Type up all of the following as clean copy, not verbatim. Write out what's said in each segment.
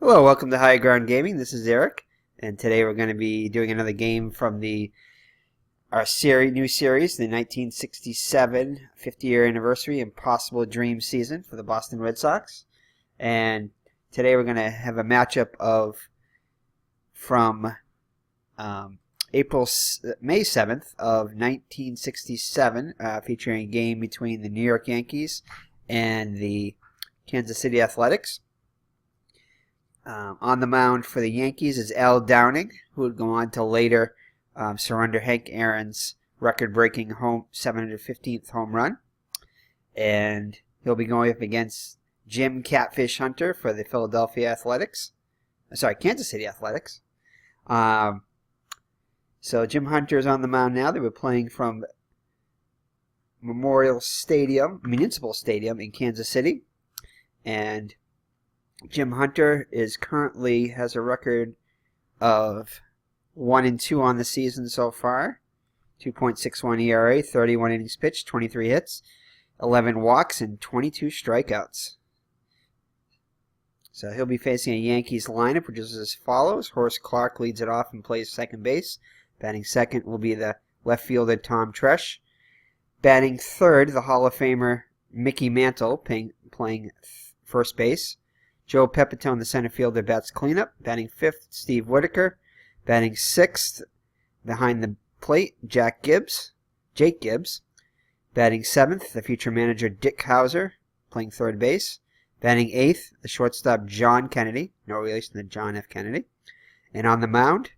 Hello, welcome to High Ground Gaming. This is Eric, and today we're going to be doing another game from our new series, the 1967 50-year anniversary Impossible Dream season for the Boston Red Sox. And today we're going to have a matchup from May 7th of 1967, featuring a game between the New York Yankees and the Kansas City Athletics. On the mound for the Yankees is Al Downing, who would go on to later surrender Hank Aaron's record-breaking 715th home run. And he'll be going up against Jim Catfish Hunter for the Kansas City Athletics. So Jim Hunter is on the mound now. They were playing from Municipal Stadium in Kansas City. And Jim Hunter currently has a record of 1-2 on the season so far. 2.61 ERA, 31 innings pitched, 23 hits, 11 walks, and 22 strikeouts. So he'll be facing a Yankees lineup, which is as follows. Horace Clarke leads it off and plays second base. Batting second will be the left fielder Tom Tresh. Batting third, the Hall of Famer Mickey Mantle, playing first base. Joe Pepitone, the center fielder, bats cleanup. Batting fifth, Steve Whitaker. Batting sixth, behind the plate, Jake Gibbs. Batting seventh, the future manager, Dick Hauser, playing third base. Batting eighth, the shortstop, John Kennedy, no relation to John F. Kennedy. And on the mound,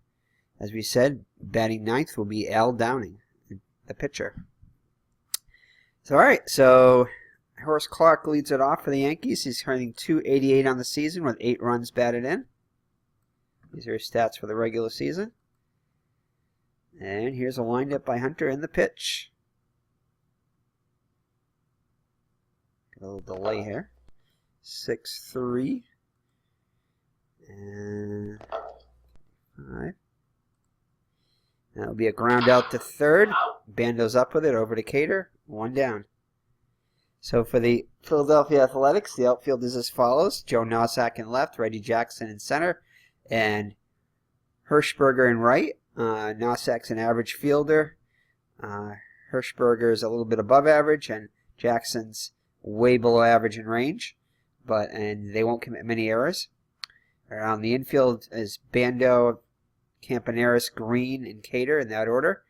as we said, batting ninth will be Al Downing, the pitcher. So, all right, so Horace Clarke leads it off for the Yankees. He's earning .288 on the season with 8 runs batted in. These are his stats for the regular season. And here's a windup by Hunter in the pitch. Got a little delay here. 6-3. And 5. That'll be a ground out to third. Bando's up with it over to Cater. 1 down. So for the Philadelphia Athletics, the outfield is as follows. Joe Nossack in left, Reggie Jackson in center, and Hirschberger in right. Nossack's an average fielder. Hirschberger is a little bit above average, and Jackson's way below average in range, and they won't commit many errors. Around the infield is Bando, Campaneris, Green, and Cater in that order.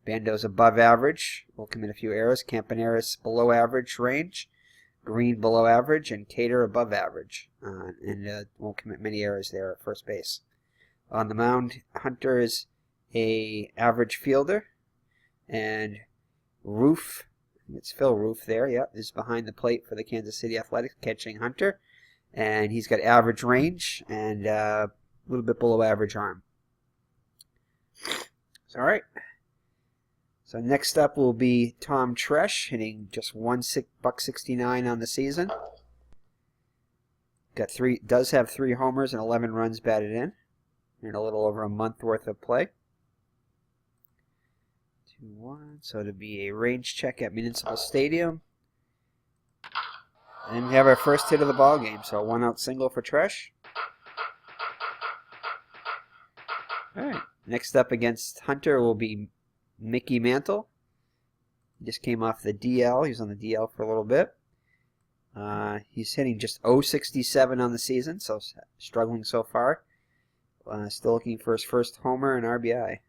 Bando's above average, will commit a few errors. Campaneris below average range, Green below average, and Cater above average. And won't commit many errors there at first base. On the mound, Hunter is a average fielder, and Roof, it's Phil Roof there, is behind the plate for the Kansas City Athletics, catching Hunter. And he's got average range and a little bit below average arm. So, all right. So next up will be Tom Tresh, hitting just $1.69 on the season. Does have 3 homers and 11 runs batted in a little over a month worth of play. 2-1. So it'll be a range check at Municipal Stadium. And we have our first hit of the ball game. So a 1-out single for Tresh. All right. Next up against Hunter will be Mickey Mantle. He just came off the DL. He was on the DL for a little bit. He's hitting just .067 on the season, so struggling so far. Still looking for his first homer and RBI.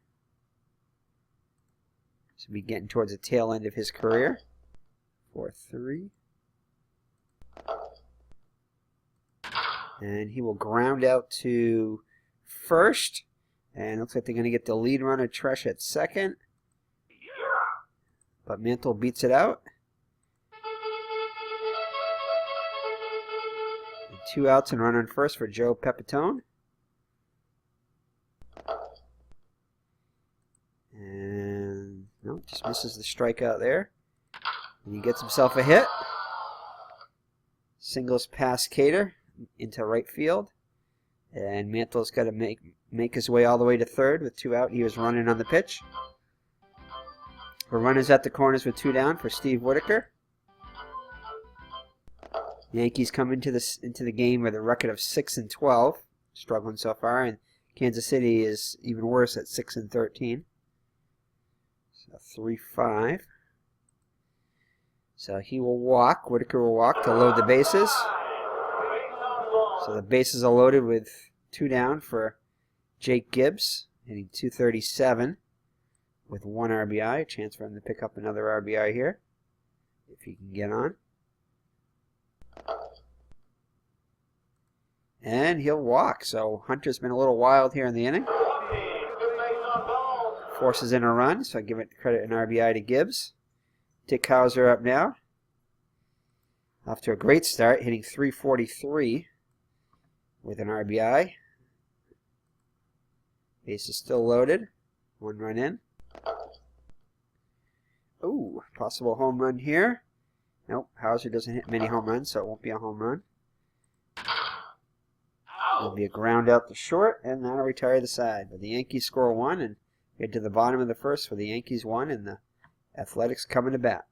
Should be getting towards the tail end of his career. 4-3. And he will ground out to first. And looks like they're going to get the lead runner, Tresh, at second. But Mantle beats it out. And 2 outs and runner on first for Joe Pepitone. And no, just misses the strikeout there. And he gets himself a hit. Singles past Cater into right field. And Mantle's got to make his way all the way to third with 2 out. He was running on the pitch. For runners at the corners with 2 down for Steve Whitaker. The Yankees come into the game with a record of 6-12. struggling so far, and Kansas City is even worse at 6-13. So 3-5. So he will walk. Whitaker will walk to load the bases. So the bases are loaded with 2 down for Jake Gibbs, hitting .237 with 1 RBI. A chance for him to pick up another RBI here, if he can get on. And he'll walk. So Hunter's been a little wild here in the inning. Forces in a run, so I give it credit an RBI to Gibbs. Dick Hauser up now. Off to a great start, hitting .343 with an RBI. Base is still loaded. 1 run in. Ooh, possible home run here. Nope, Hauser doesn't hit many home runs, so it won't be a home run. It'll be a ground out to short, and that'll retire the side. But the Yankees score 1, and get to the bottom of the first for the Yankees 1, and the Athletics coming to bat.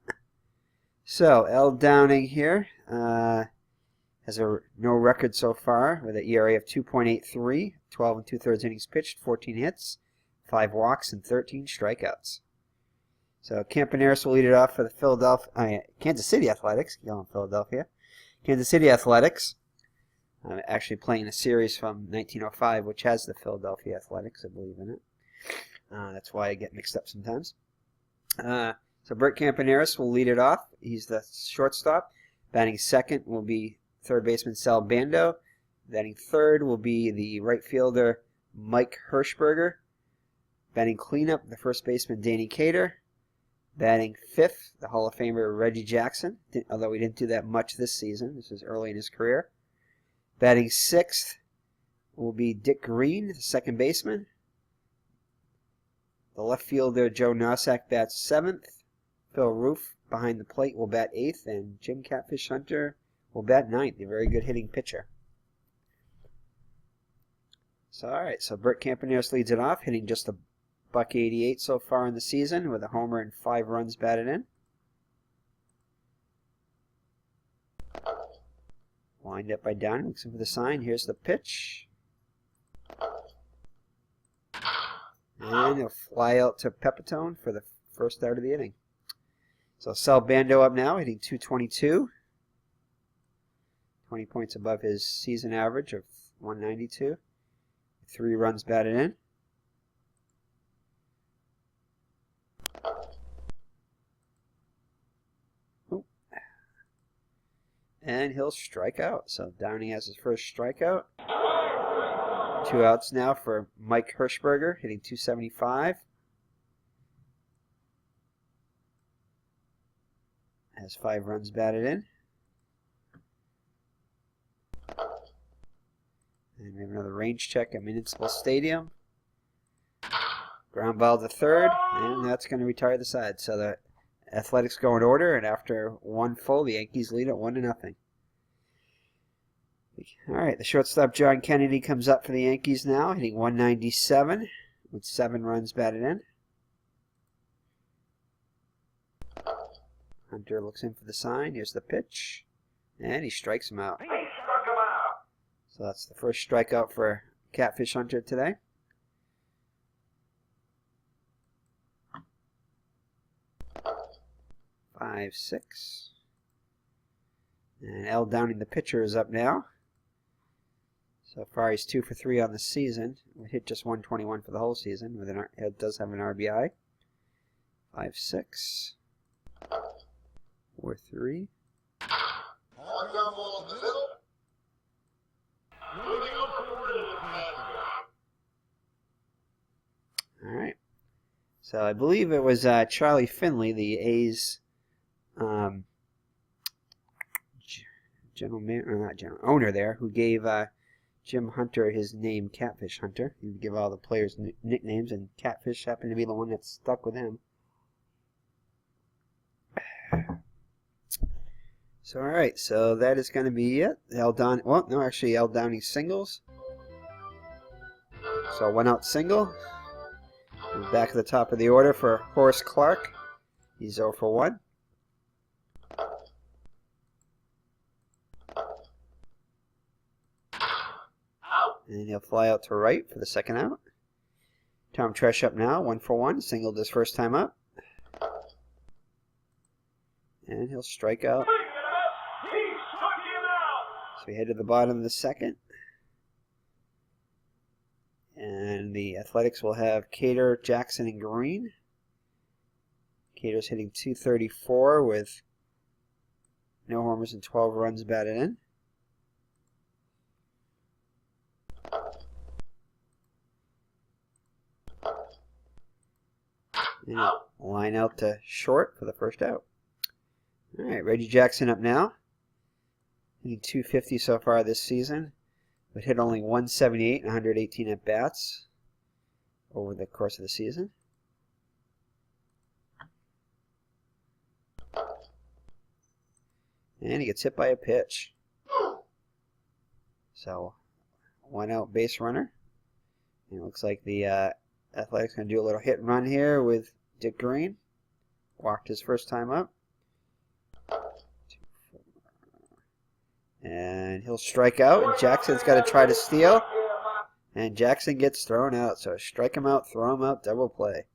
So, L. Downing here has no record so far with an ERA of 2.83, 12 2/3 innings pitched, 14 hits, 5 walks, and 13 strikeouts. So, Campaneris will lead it off for the Kansas City Athletics. Going Philadelphia. Kansas City Athletics. Actually playing a series from 1905, which has the Philadelphia Athletics, I believe, in it. That's why I get mixed up sometimes. So Bert Campaneris will lead it off. He's the shortstop. Batting second will be third baseman Sal Bando. Batting third will be the right fielder Mike Hirschberger. Batting cleanup, the first baseman Danny Cater. Batting fifth, the Hall of Famer Reggie Jackson, although he didn't do that much this season. This is early in his career. Batting sixth will be Dick Green, the second baseman. The left fielder Joe Nossack bats seventh. Phil Roof behind the plate will bat eighth, and Jim Catfish Hunter will bat ninth. A very good hitting pitcher. So, all right, so Bert Campaneris leads it off, hitting just a .188 so far in the season with a homer and 5 runs batted in. Lined up by Downing, looks for the sign. Here's the pitch. And he'll fly out to Pepitone for the first out of the inning. So Sal Bando up now, hitting .222. 20 points above his season average of .192. 3 runs batted in. And he'll strike out. So Downing has his first strikeout. 2 outs now for Mike Hirschberger, hitting .275. Has 5 runs batted in. And we have another range check at Municipal Stadium. Ground ball to third, and that's going to retire the side. So the Athletics go in order, and after 1 full, the Yankees lead at 1-0. All right, the shortstop John Kennedy comes up for the Yankees now, hitting .197 with 7 runs batted in. Hunter looks in for the sign. Here's the pitch, and he strikes him out. So that's the first strikeout for Catfish Hunter today. Five, 6. And L. Downing, the pitcher, is up now. So far, he's 2 for 3 on the season. He hit just .121 for the whole season. It does have an RBI. 5-6. 4-3. All right. So I believe it was Charlie Finley, the A's owner there, who gave Jim Hunter his name, Catfish Hunter. He would give all the players nicknames, and Catfish happened to be the one that stuck with him. So, all right, so that is going to be it. L. Downing singles. So 1 out single. And back at the top of the order for Horace Clark. He's 0 for 1. And he'll fly out to right for the second out. Tom Tresh up now, 1-for-1, singled his first time up. And he'll strike out. So we head to the bottom of the second. And the Athletics will have Cater, Jackson, and Green. Cater's hitting .234 with no homers and 12 runs batted in. And line out to short for the first out. All right, Reggie Jackson up now. Hitting .250 so far this season, but hit only .178 and 118 at bats over the course of the season. And he gets hit by a pitch. So, 1 out base runner. And it looks like the Athletics going to do a little hit and run here with Dick Green. Walked his first time up. And he'll strike out, and Jackson's got to try to steal. And Jackson gets thrown out, so strike him out, throw him out, double play.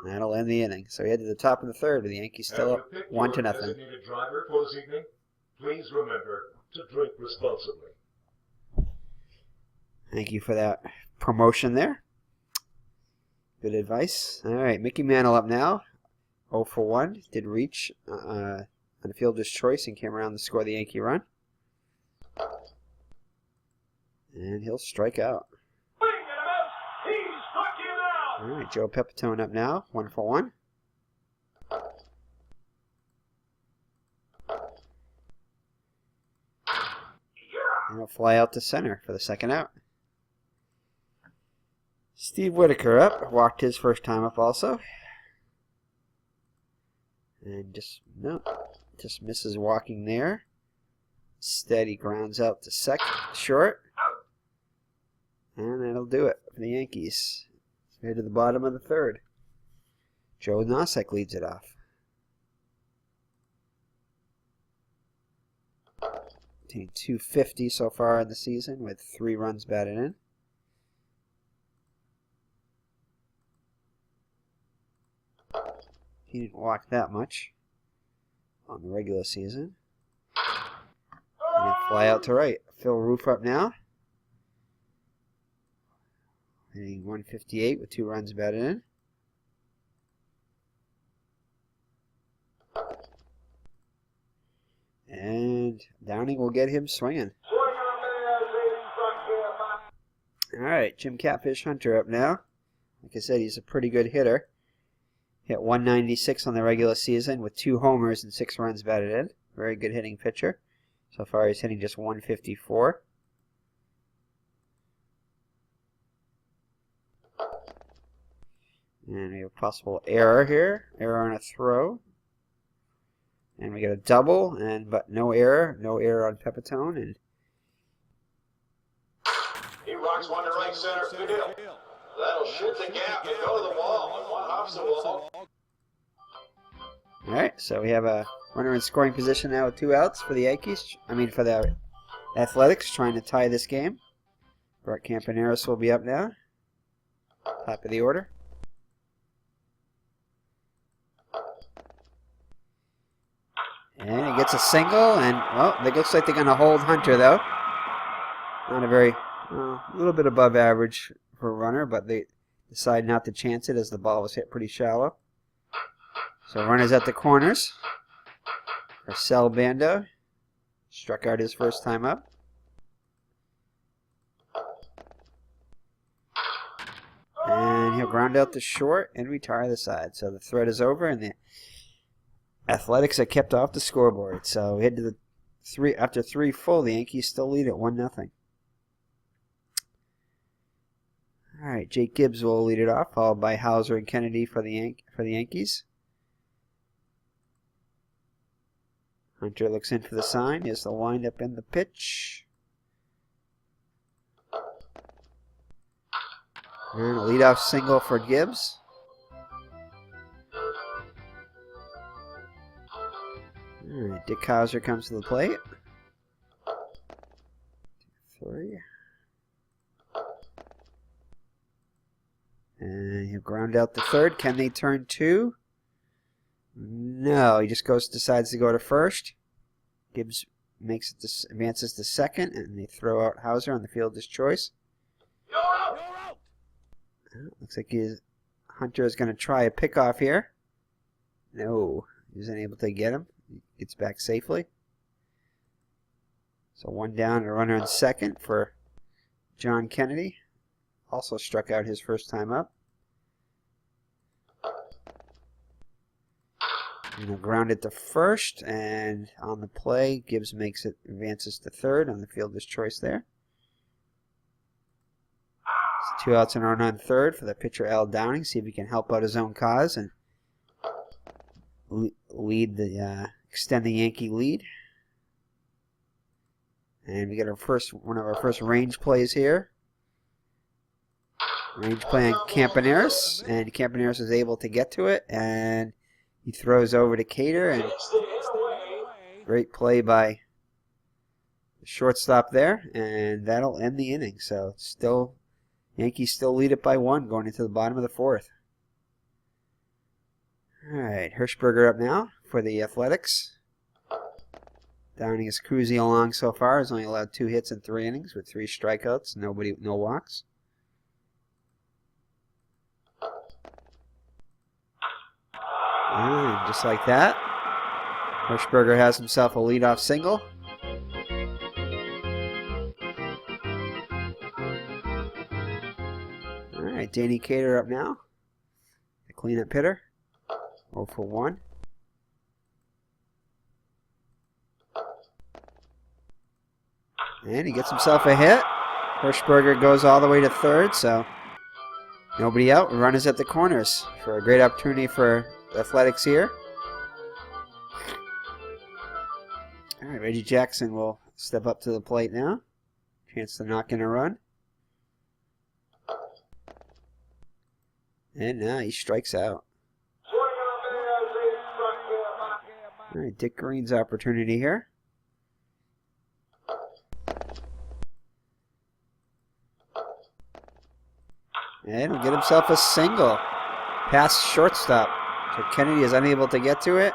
That'll end the inning. So we head to the top of the third, with the Yankees still up 1-0. Designated driver for this evening. Please remember to drink responsibly. Thank you for that promotion there. Good advice. All right, Mickey Mantle up now. 0-for-1. Did reach on the fielder's choice and came around to score the Yankee run. And he'll strike out. All right, Joe Pepitone up now. 1-for-1. And he'll fly out to center for the second out. Steve Whitaker up. Walked his first time up also. And just misses walking there. Steady grounds out to short. And that'll do it for the Yankees. Head to the bottom of the third. Joe Nosek leads it off. Hitting .250 so far in the season with 3 runs batted in. He didn't walk that much on the regular season. And he'll fly out to right. Phil Roof up now. Hitting .158 with 2 runs batted in. And Downing will get him swinging. All right, Jim Catfish Hunter up now. Like I said, he's a pretty good hitter. Hit .196 on the regular season with 2 homers and 6 runs batted in. Very good hitting pitcher. So far he's hitting just .154. And we have a possible error here. Error on a throw. And we get a double, but no error. No error on Pepitone. And he rocks one to right center. Good hill. That'll shoot the gap and go to the wall. One off the wall. All right, so we have a runner in scoring position now with 2 outs for the Yankees. For the Athletics, trying to tie this game. Bart Campaneris will be up now. Top of the order. And he gets a single, and, well, it looks like they're going to hold Hunter, though. Not a little bit above average for a runner, but they decide not to chance it as the ball was hit pretty shallow. So runners at the corners. Marcel Bando struck out his first time up. And he'll ground out to short and retire the side. So the threat is over, and the Athletics are kept off the scoreboard. So we head to the after 3 full, the Yankees still lead at 1-0. All right, Jake Gibbs will lead it off, followed by Hauser and Kennedy for the Yankees. Hunter looks in for the sign. Here's the windup and the pitch. And a leadoff single for Gibbs. All right, Dick Hauser comes to the plate. 3. ground out to third. Can they turn two? No, he just decides to go to first. Gibbs advances to second, and they throw out Hauser on the fielder's choice. Looks like Hunter is going to try a pickoff here. No, he wasn't able to get him. He gets back safely. So one down and a runner on second for John Kennedy. Also struck out his first time up. And grounded to first, and on the play, Gibbs advances to third on the fielder's choice there. So 2 outs and a run on third for the pitcher Al Downing. See if he can help out his own cause and extend the Yankee lead. And we get one of our first range plays here. Range play on Campaneris, and Campaneris is able to get to it, and he throws over to Cater, and great play by the shortstop there, and that'll end the inning. So Yankees still lead it by 1 going into the bottom of the 4th. All right, Hirschberger up now for the Athletics. Downing is cruising along so far. He's only allowed 2 hits in 3 innings with 3 strikeouts, no walks. And just like that, Hirschberger has himself a leadoff single. All right, Danny Cater up now, the cleanup hitter, 0 for 1. And he gets himself a hit. Hirschberger goes all the way to third, so nobody out. Runners at the corners for a great opportunity for the Athletics here. All right, Reggie Jackson will step up to the plate now. Chance to knock in a run. And now he strikes out. All right, Dick Green's opportunity here. And he'll get himself a single. Past shortstop. So Kennedy is unable to get to it.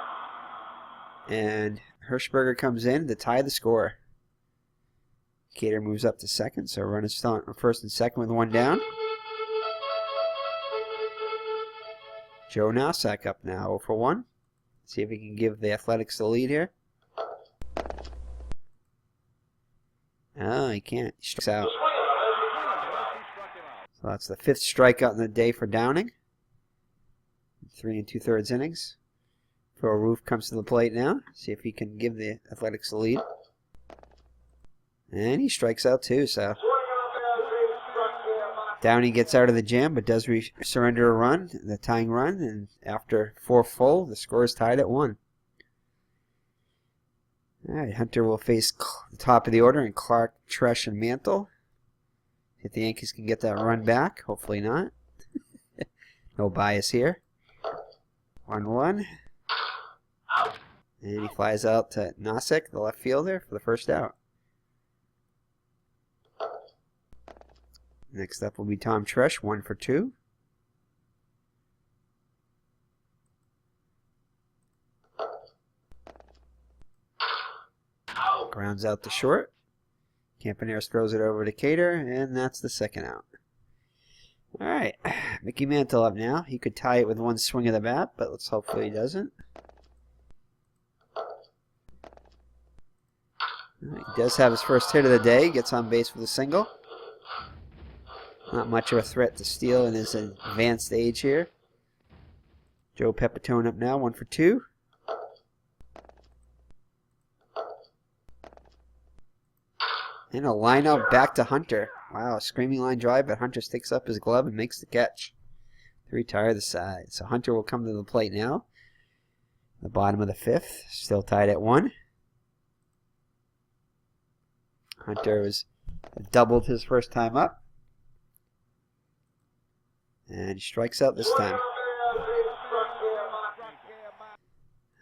And Hirschberger comes in to tie the score. Cater moves up to second, so runners still on first and second with 1 down. Joe Nossack up now, 0 for 1. See if he can give the Athletics the lead here. Oh, he can't. He strikes out. So that's the 5th strikeout in the day for Downing. 3 2/3 innings. Phil Roof comes to the plate now. See if he can give the Athletics the lead. And he strikes out too, so Downing gets out of the jam, but does surrender a run, the tying run, and after 4 full, the score is tied at 1. All right, Hunter will face the top of the order, and Clark, Tresh, and Mantle. If the Yankees can get that run back, hopefully not. No bias here. 1-1. And he flies out to Nossack, the left fielder, for the first out. Next up will be Tom Tresh, 1 for 2. Grounds out to short. Campaneris throws it over to Cater, and that's the 2nd out. All right, Mickey Mantle up now. He could tie it with 1 swing of the bat, but let's hopefully he doesn't. Right, he does have his first hit of the day. Gets on base with a single. Not much of a threat to steal in his advanced age here. Joe Pepitone up now, 1 for 2. And a line out back to Hunter. Wow, a screaming line drive, but Hunter sticks up his glove and makes the catch. To retire the side. So Hunter will come to the plate now. The bottom of the 5th, still tied at 1. Hunter was doubled his first time up. And he strikes out this time.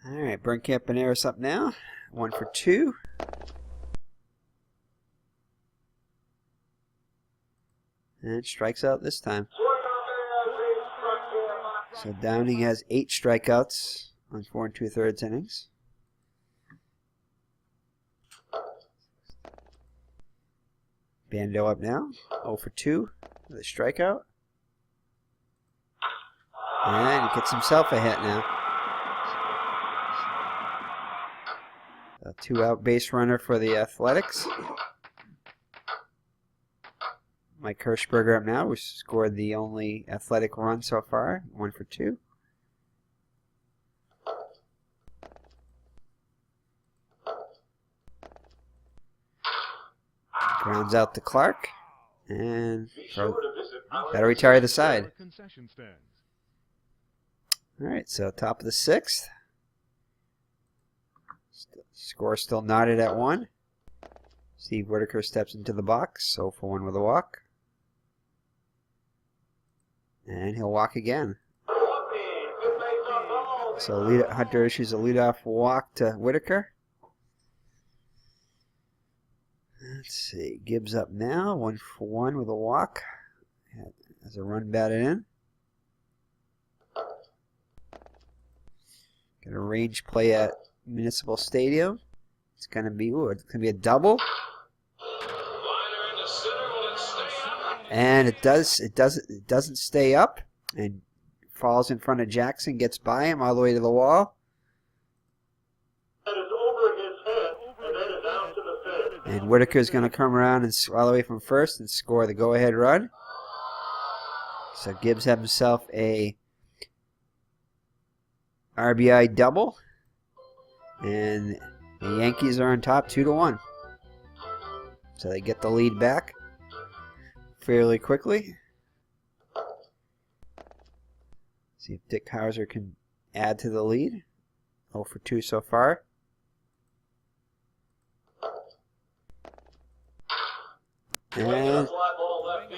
All right, Brent Campaneris up now. 1 for 2. And strikes out this time. So Downing has 8 strikeouts on 4 2/3 innings. Bando up now, 0 for 2 with a strikeout. And he gets himself a hit now. A 2-out base runner for the Athletics. Mike Hirschberger up now, who scored the only Athletic run so far, 1 for 2. Grounds out to Clark, and that'll retire the side. All right, so top of the 6th. Score still knotted at 1. Steve Whitaker steps into the box, 0 for 1 with a walk. And he'll walk again. So Hunter issues a leadoff walk to Whitaker. Let's see, Gibbs up now, 1 for 1 with a walk. Has a run batted in. Got a range play at Municipal Stadium. It's gonna be a double. And it doesn't stay up, and falls in front of Jackson, gets by him all the way to the wall. And Whitaker's going to come around and all the way from first and score the go-ahead run. So Gibbs have himself a RBI double, and the Yankees are on top 2-1. So they get the lead back fairly quickly. See if Dick Hauser can add to the lead. 0 for 2 so far. And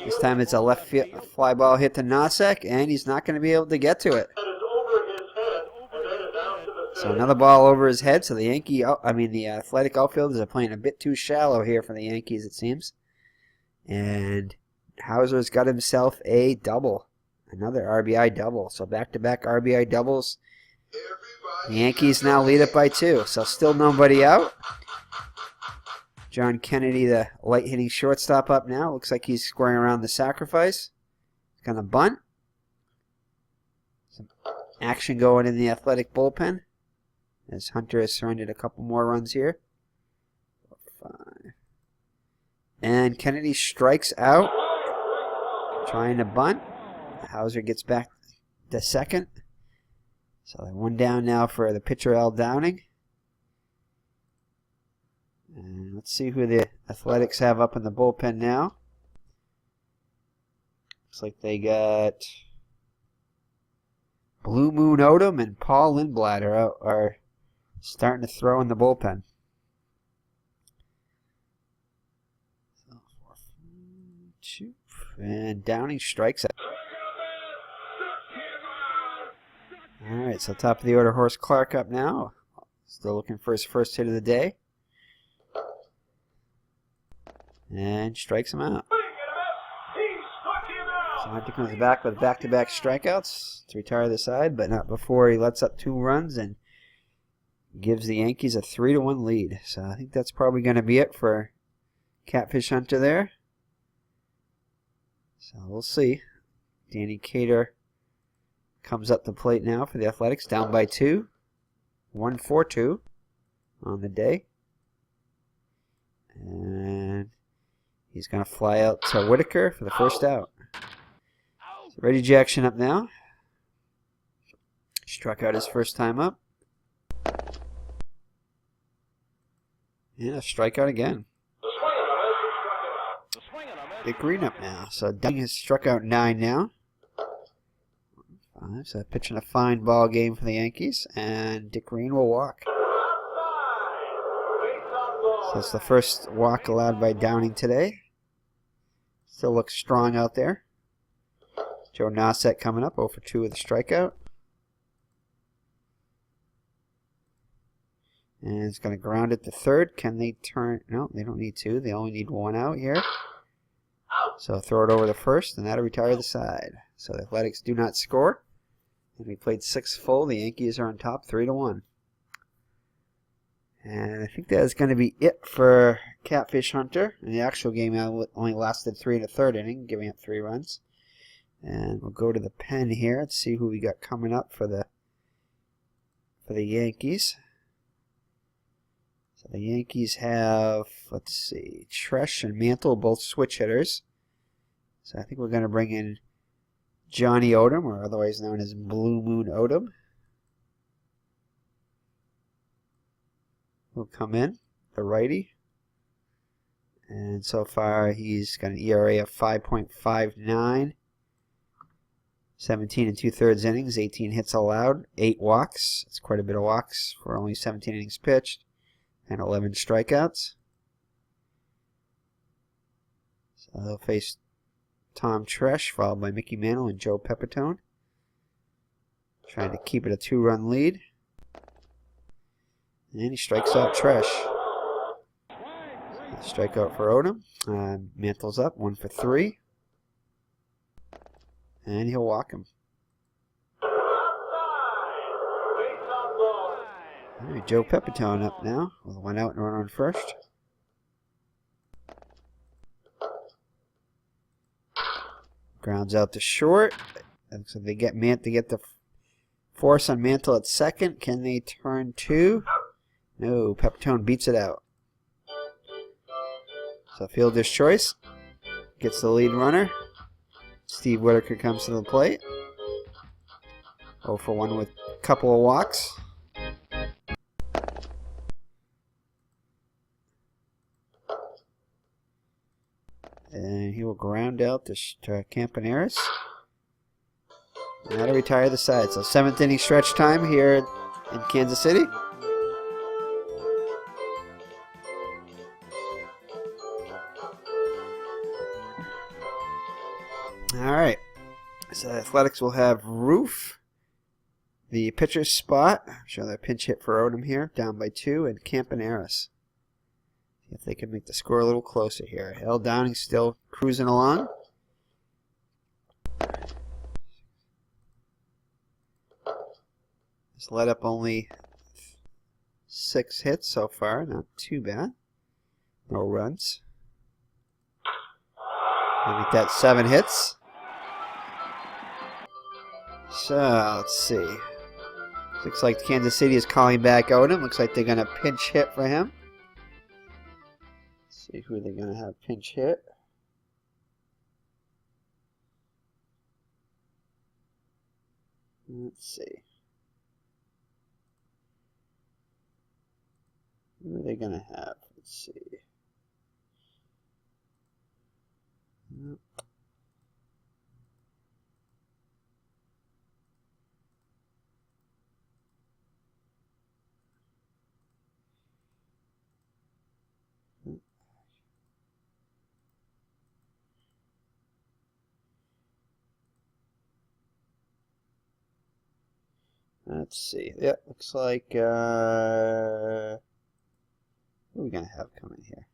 this time it's a left fly ball hit to Nosek, and he's not going to be able to get to it. So another ball over his head. So the Athletic outfielders are playing a bit too shallow here for the Yankees, it seems. And Hauser's got himself a double, another RBI double. So back-to-back RBI doubles. The Yankees now lead it by 2. So still nobody out. John Kennedy, the light-hitting shortstop, up now. Looks like he's scoring around the sacrifice. He's going to bunt. Some action going in the Athletic bullpen, as Hunter has surrendered a couple more runs here. 5. And Kennedy strikes out, trying to bunt. Hauser gets back to second. So they're 1 down now for the pitcher, Al Downing. And let's see who the Athletics have up in the bullpen now. Looks like they got Blue Moon Odom and Paul Lindblad are starting to throw in the bullpen. And Downing strikes out. Alright, so top of the order, Horace Clark up now. Still looking for his first hit of the day. And strikes him out. So Hunter comes back with back-to-back strikeouts to retire the side, but not before he lets up 2 runs and gives the Yankees a 3-1 lead. So I think that's probably going to be it for Catfish Hunter there. So we'll see. Danny Cater comes up the plate now for the Athletics, down by 2. 1-4-2 on the day. And he's going to fly out to Whitaker for the first out. So Reggie Jackson up now. Struck out his first time up. And a strikeout again. Dick Green up now. So Downing has struck out 9 now. 5, so pitching a fine ball game for the Yankees. And Dick Green will walk. So it's the first walk allowed by Downing today. Still looks strong out there. Joe Nosek coming up, 0 for 2 with a strikeout. And it's going to ground it to third. Can they turn? No, they don't need to. They only need 1 out here. So throw it over to first, and that'll retire the side. So the Athletics do not score. And we played 6 full. The Yankees are on top 3-1. And I think that is going to be it for Catfish Hunter. And the actual game only lasted 3 1/3 inning, giving up 3 runs. And we'll go to the pen here and see who we got coming up for the Yankees. So the Yankees have, let's see, Tresh and Mantle, both switch hitters. So I think we're going to bring in Johnny Odom, or otherwise known as Blue Moon Odom. He'll come in, the righty. And so far he's got an ERA of 5.59. 17 2/3 innings, 18 hits allowed, 8 walks. That's quite a bit of walks for only 17 innings pitched, and 11 strikeouts. So they'll face Tom Tresh, followed by Mickey Mantle and Joe Pepitone. Trying to keep it a 2-run lead. And he strikes out Tresh. Strikeout for Odom. Mantle's up, 1 for 3. And he'll walk him. All right, Joe Pepitone up now with 1 out and 1 on first. Grounds out to short. And so they get the force on Mantle at second. Can they turn 2? No, Pepitone beats it out. So fielder's choice. Gets the lead runner. Steve Whitaker comes to the plate. 0 for 1 with a couple of walks. And he will ground out to Campaneris. And that'll retire the side. So 7th inning stretch time here in Kansas City. Alright, so Athletics will have Roof, the pitcher's spot. Show that pinch hit for Odom here, down by 2, and Campaneris. See if they can make the score a little closer here. L. Downing still cruising along. It's let up only 6 hits so far, not too bad. No runs. Make that 7 hits. So, let's see. Looks like Kansas City is calling back Odom. Looks like they're going to pinch hit for him. Let's see who they're going to have pinch hit. Let's see. Who are they going to have? Let's see. Nope. Let's see. Yeah, looks like who are we gonna have coming here?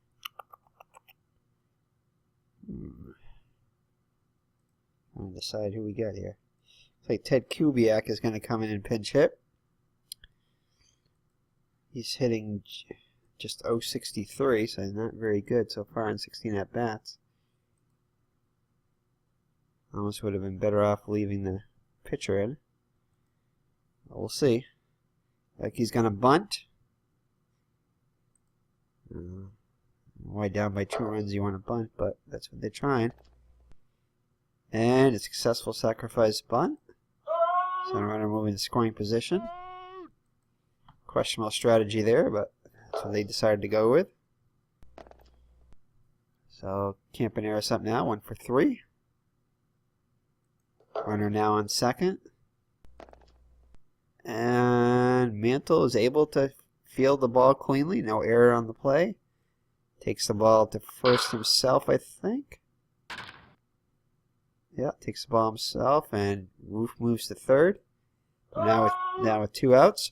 Trying to decide who we got here. Looks like Ted Kubiak is gonna come in and pinch hit. He's hitting just .063, so not very good so far in 16 at bats. Almost would have been better off leaving the pitcher in. We'll see. Like he's going to bunt. Why down by 2 runs you want to bunt, but that's what they're trying. And a successful sacrifice bunt. So runner moving to scoring position. Questionable strategy there, but that's what they decided to go with. So Campaneris up now, 1 for 3. Runner now on second. And Mantle is able to field the ball cleanly. No error on the play. Takes the ball to first himself, I think. Yeah, takes the ball himself, and Roof moves to third. Now with 2 outs.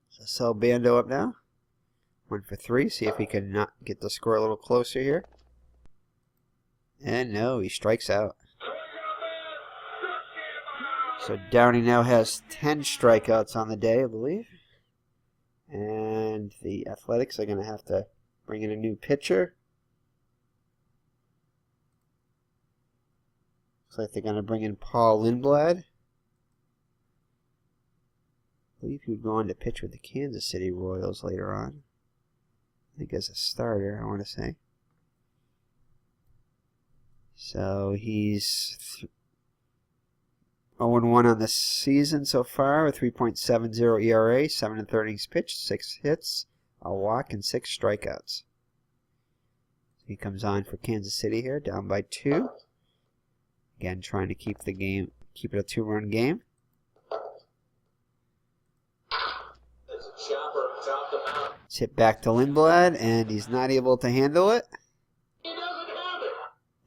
So sell Bando up now. 1 for 3. See if he can not get the score a little closer here. And no, he strikes out. So Downey now has 10 strikeouts on the day, I believe. And the Athletics are going to have to bring in a new pitcher. Looks like they're going to bring in Paul Lindblad. I believe he would go on to pitch with the Kansas City Royals later on. I think as a starter, I want to say. So he's 0-1 on the season so far, with 3.70 ERA, 7 and 3 innings pitched, 6 hits, a walk, and 6 strikeouts. He comes on for Kansas City here, down by 2. Again, trying to keep it a 2-run game. It's hit back to Lindblad, and he's not able to handle it.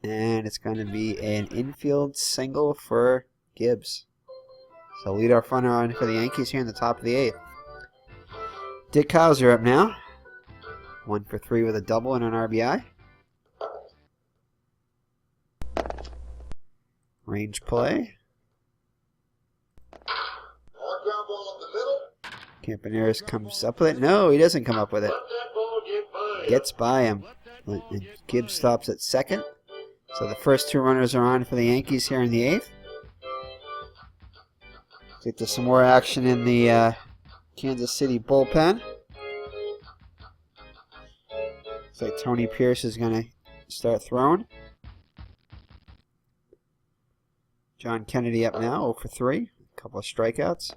And it's going to be an infield single for Gibbs. So leadoff runner on for the Yankees here in the top of the 8th. Dick Hauser up now. 1 for 3 with a double and an RBI. Range play. Campaneris comes up with it. No, he doesn't come up with it. Gets by him. And Gibbs stops at second. So the first 2 runners are on for the Yankees here in the 8th. Get to some more action in the Kansas City bullpen. Looks like Tony Pierce is going to start throwing. John Kennedy up now, 0 for 3. A couple of strikeouts.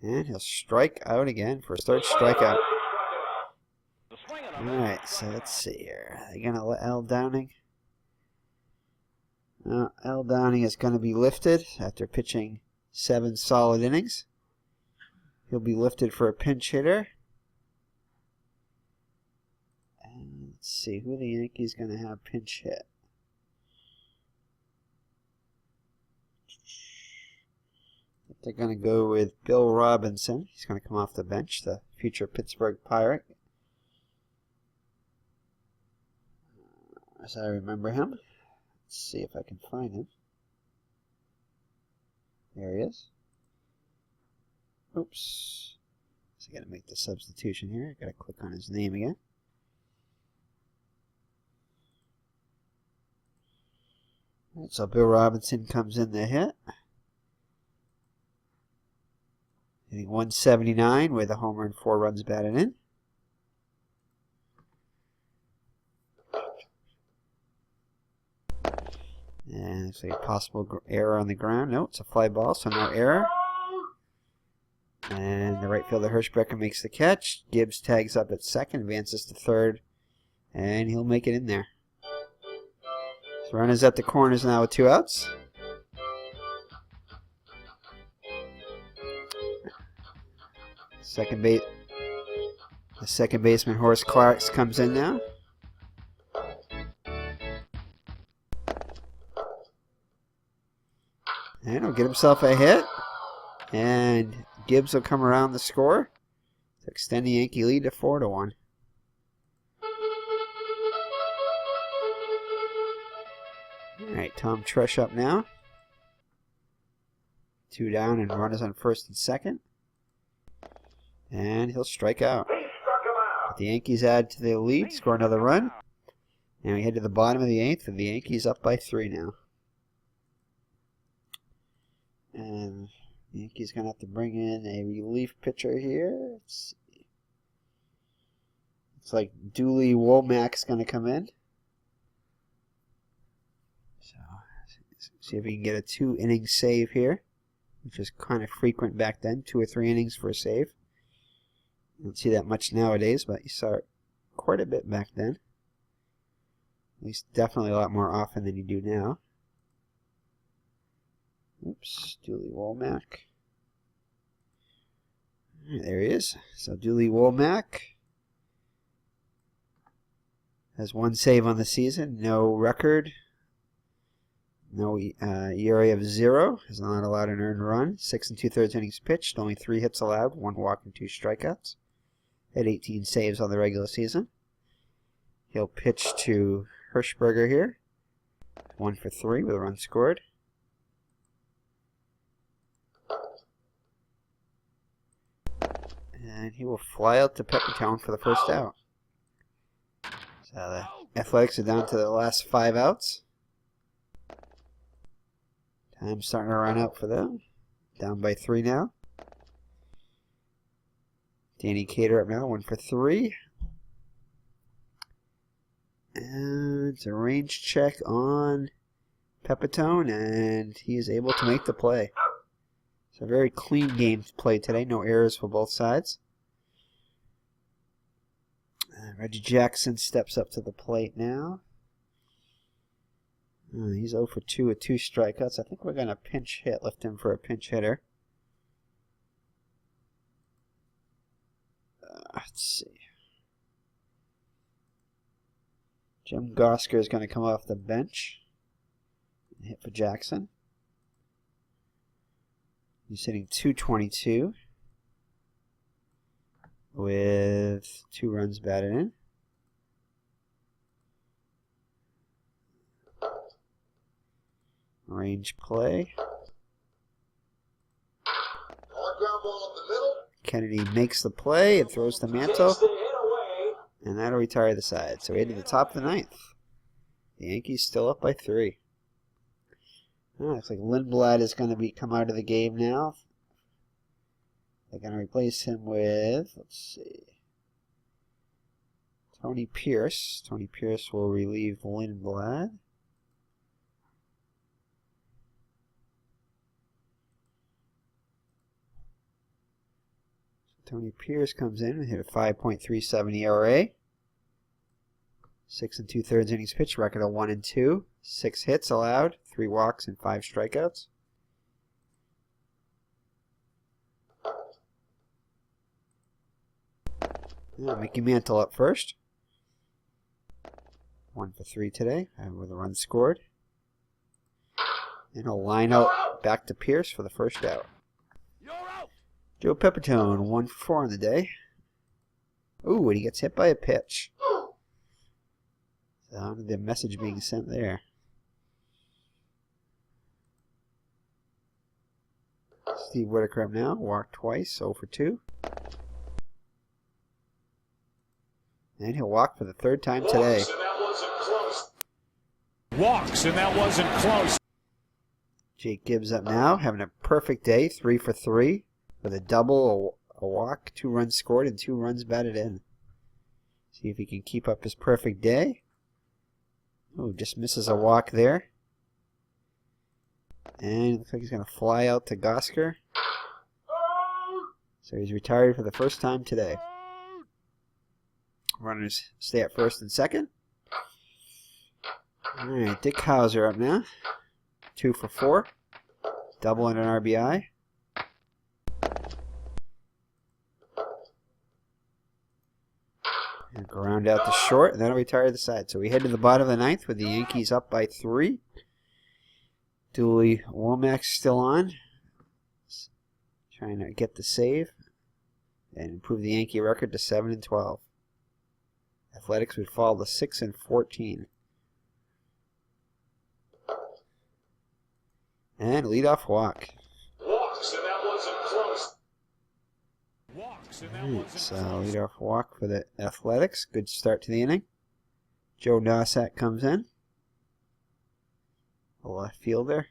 And he'll strike out again for his 3rd strikeout. Alright, so let's see here. Are they going to let L. Downing? L. Downing is going to be lifted after pitching 7 solid innings. He'll be lifted for a pinch hitter. And let's see, who are the Yankees going to have pinch hit? They're going to go with Bill Robinson. He's going to come off the bench, the future Pittsburgh Pirate. As I remember him. Let's see if I can find him. There he is. Oops. So I got to make the substitution here. I got to click on his name again. All right, so Bill Robinson comes in the hit. Hitting 179 with a homer and 4 runs batted in. And it's a possible error on the ground. No, it's a fly ball, so no error. And the right fielder Hirschbecker makes the catch. Gibbs tags up at second, advances to third, and he'll make it in there. So runners at the corners now with 2 outs. The second baseman Horace Clarks comes in now. And he'll get himself a hit. And Gibbs will come around the score to extend the Yankee lead to 4-1. Alright, Tom Tresh up now. 2 down and runners on first and second. And he'll strike out. But the Yankees add to the lead, score another run. And we head to the bottom of the 8th, and the Yankees up by 3 now. And the Yankees going to have to bring in a relief pitcher here. Let's see. Looks like Dooley Womack's going to come in. So, see if we can get a 2-inning save here, which is kind of frequent back then, 2 or 3 innings for a save. You don't see that much nowadays, but you saw it quite a bit back then. At least definitely a lot more often than you do now. Oops, Dooley Womack. There he is. So Dooley Womack has 1 save on the season, no record, no ERA of 0, has not allowed an earned run, 6 2/3 innings pitched, only 3 hits allowed, 1 walk and 2 strikeouts. Had 18 saves on the regular season. He'll pitch to Hirschberger here. 1 for 3 with a run scored. And he will fly out to Peppertown for the first out. So the Athletics are down to the last 5 outs. Time's starting to run out for them. Down by 3 now. Danny Cater up now, 1 for 3. And it's a range check on Peppertone, and he is able to make the play. It's a very clean game played today. No errors for both sides. Reggie Jackson steps up to the plate now. He's 0 for 2 with 2 strikeouts. I think we're going to pinch hit, lift him for a pinch hitter. Let's see. Jim Gosker is going to come off the bench and hit for Jackson. He's hitting .222 with 2 runs batted in. Range play. Ground ball up the middle. Kennedy makes the play and throws the mantle. And that'll retire the side. So we're to the top of the 9th. The Yankees still up by 3. Looks like Lindblad is going to come out of the game now. They're going to replace him with, let's see, Tony Pierce. Tony Pierce will relieve Lindblad. Tony Pierce comes in and hit a 5.37 ERA. 6 2/3 innings pitched, record of 1 and 2. 6 hits allowed, 3 walks, and 5 strikeouts. Mickey Mantle up first. 1 for 3 today, with a run scored. And he'll line out back to Pierce for the first out. Joe Peppertone, 1 for 4 on the day. Ooh, and he gets hit by a pitch. So the message being sent there. Steve Whitaker up now, walked twice, 0 for 2. And he'll walk for the 3rd time today. Walks, and that wasn't close. Jake Gibbs up now, having a perfect day, 3 for 3. With a double, a walk, 2 runs scored, and 2 runs batted in. See if he can keep up his perfect day. Oh, just misses a walk there. And it looks like he's going to fly out to Gosker. So he's retired for the first time today. Runners stay at 1st and 2nd. Alright, Dick Hauser up now. 2 for 4. Double and an RBI. And ground out to short, and that'll retire the side. So we head to the bottom of the 9th with the Yankees up by 3. Dooley Womack still on. Trying to get the save and improve the Yankee record to 7 and 12. Athletics would fall to 6 and 14. And leadoff walk. Walks, and that wasn't close. So leadoff walk for the Athletics. Good start to the inning. Joe Nossack comes in. The left fielder.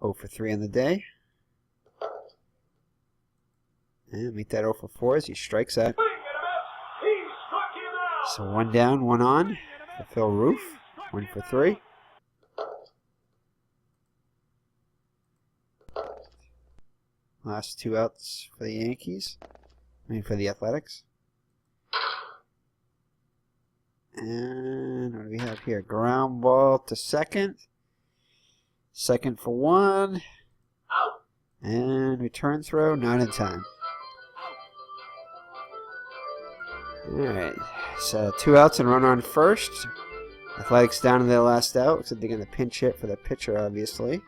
0 for 3 on the day. And meet that 0 for 4 as he strikes out. So 1 down, 1 on for Phil Roof. 1 for 3. Last 2 outs for the Yankees. For the Athletics. And what do we have here? Ground ball to 2nd. 2nd for 1. And return throw, not in time. Alright, so 2 outs and run on first. Athletics down to their last out. Looks like they're going to pinch hit for the pitcher, obviously.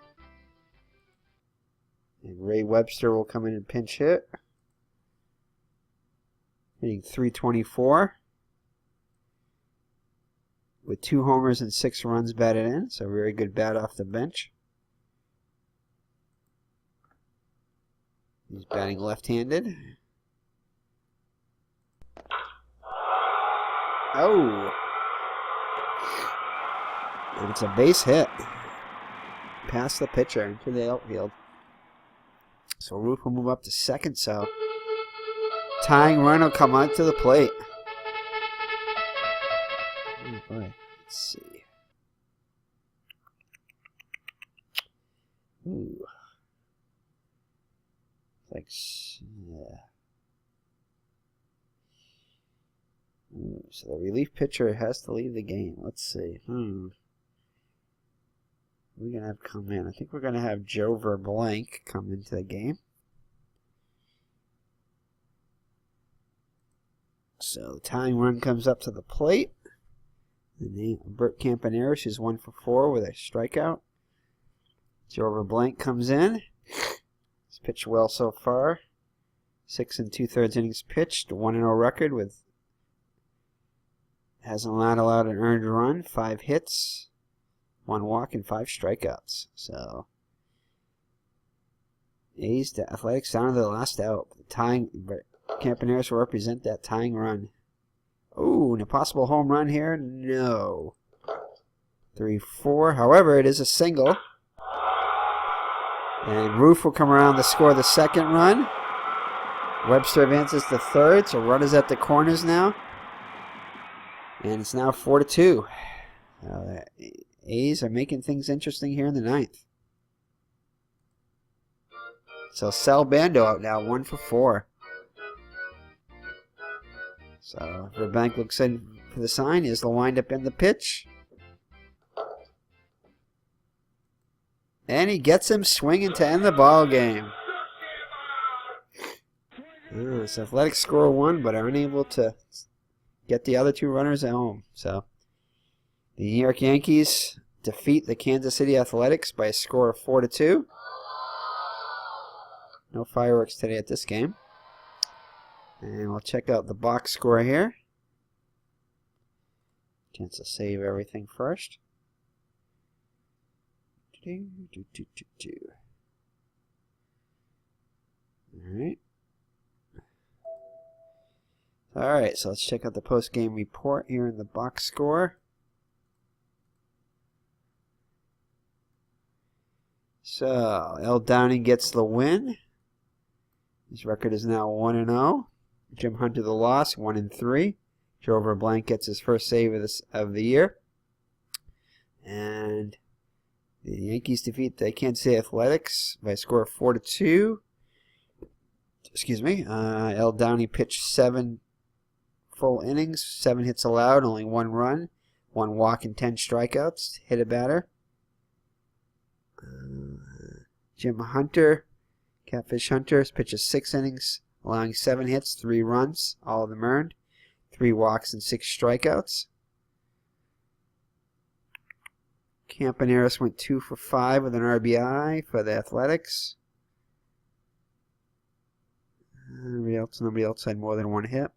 And Ray Webster will come in and pinch hit. Hitting .324. With 2 homers and 6 runs batted in. So very good bat off the bench. He's batting left-handed. Oh! And it's a base hit. Past the pitcher into the outfield. So Roof will move up to second, so tying run will come out to the plate. Oh boy. Let's see. Ooh. Like, yeah. Ooh, so the relief pitcher has to leave the game. Let's see. We're going to have come in. I think we're going to have Joe Verblank come into the game. So the tying run comes up to the plate. And Bert Campaneris is 1 for 4 with a strikeout. Joe Verblank comes in. He's pitched well so far. 6 2/3 innings pitched. 1-0 record with hasn't allowed an earned run. 5 hits. 1 walk and 5 strikeouts. So A's to Athletics down to the last out. The tying, but Campaneris will represent that tying run. Oh, an possible home run here? No. 3-4. However, it is a single. And Roof will come around to score the second run. Webster advances to third, so runners at the corners now. And it's now 4-2. A's are making things interesting here in the 9th. So Sal Bando out now, 1 for 4. So Verblank looks in for the sign. Is the windup in the pitch. And he gets him swinging to end the ball game. So Athletics score 1, but are unable to get the other 2 runners at home. So the New York Yankees defeat the Kansas City Athletics by a score of 4-2. No fireworks today at this game. And we'll check out the box score here. Chance to save everything first. Alright, so let's check out the post-game report here in the box score. So, L. Downing gets the win. His record is now 1-0. Jim Hunter the loss, 1-3. Joe Verblank gets his first save of the year. And the Yankees defeat the Kansas City Athletics by a score of 4-2. Excuse me. L. Downing pitched 7 full innings, 7 hits allowed, only 1 run, 1 walk and 10 strikeouts. Hit a batter. Jim Hunter, Catfish Hunter, pitches 6 innings, allowing 7 hits, 3 runs, all of them earned, 3 walks and 6 strikeouts. Campaneris went 2 for 5 with an RBI for the Athletics. Nobody else had more than 1 hit.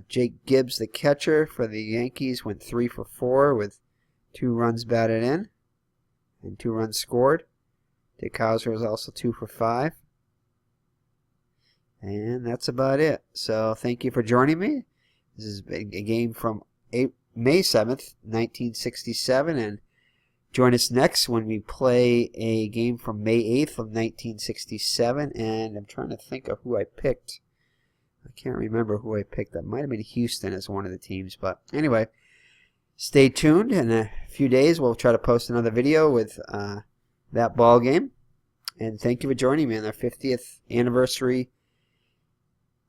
Jake Gibbs, the catcher for the Yankees, went 3 for 4 with 2 runs batted in and 2 runs scored. Dick Hauser was also 2 for 5. And that's about it. So thank you for joining me. This is a game from May 7th, 1967. And join us next when we play a game from May 8th of 1967. And I'm trying to think of who I picked. I can't remember who I picked. That might have been Houston as one of the teams. But anyway, stay tuned. In a few days, we'll try to post another video with that ball game. And thank you for joining me on our 50th anniversary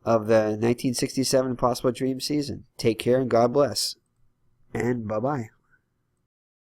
of the 1967 Impossible Dream season. Take care and God bless. And bye-bye.